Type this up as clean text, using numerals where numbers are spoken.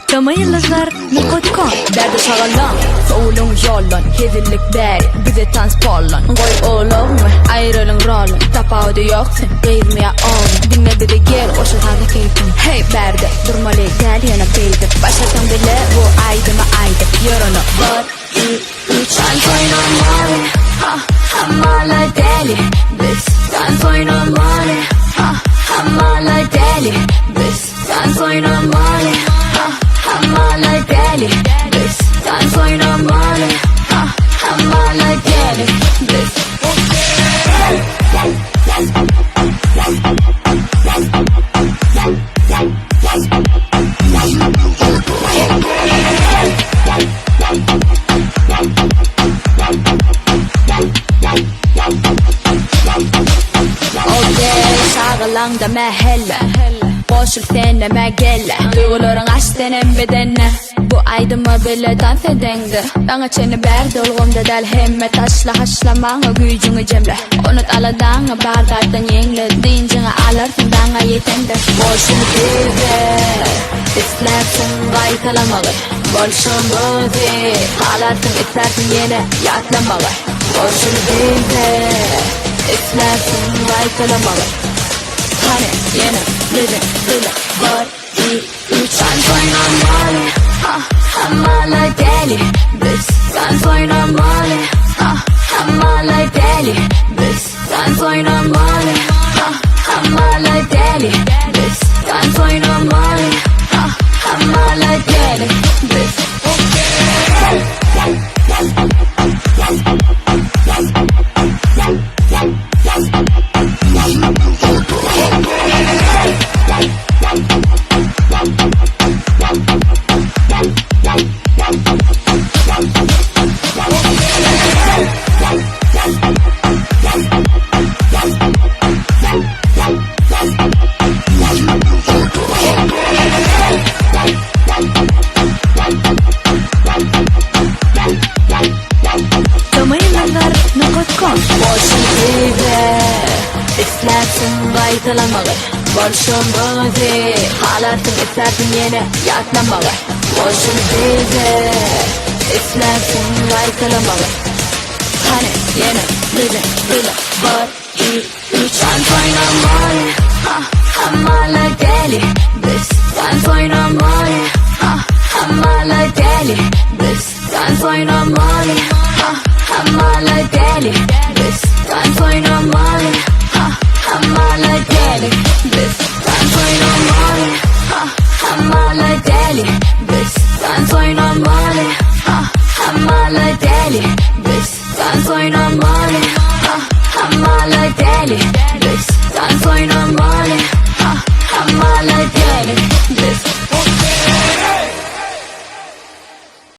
Tama yıldızlar.com Derdi sağalan, soğulun yolun Hezillik beri, bize transporlan Koy oğlum mu, ayrılın rolun Tapavda yoksun, gayirmeye oğlum Dinle dedi gel, o şarkı keyfin Hey berdi, durmalı gel yana bildim Başardım bile bu aydıma aydım Yorunu var, sen soynamalı Hamala deli, biz sen soynamalı Hamala deli, biz sen soynamalı Hamala deli, biz sen soynamalı Hamala deli, biz Şağılanda mehelle Boşul seneme gelle Duyguların açtenen bedenine Bu aydıma bile dans edendi Bana çeni berdi olğumda del hemme Taşla haşlamana gücünü cemle Unut aladana bardardan yengle Dincini alırsın bana yetendi Boşul bize İstersin gaytalamalı Boşul bize Alarsın istersin yine yatlamalı Boşul bize İstersin gaytalamalı Hani yine bizim bile var Sen soynamalı Hamala deli Biz sen soynamalı Hamala deli Biz sen soynamalı Hamala deli Biz sen soynamalı Hamala deli Biz Boşun bize İstersin gaytalamalı Boşun bize Halarsın istersin yine yatlamalı Boşun bize İstersin gaytalamalı Hani yine bizim bile var Sen soynamalı Hamala deli Biz sen soynamalı Hamala deli Biz sen soynamalı Hamala deli Biz sen soynamalı Hamala deli Biz sen soynamalı Hamala deli Biz sen soynamalı Hamala deli Biz sen soynamalı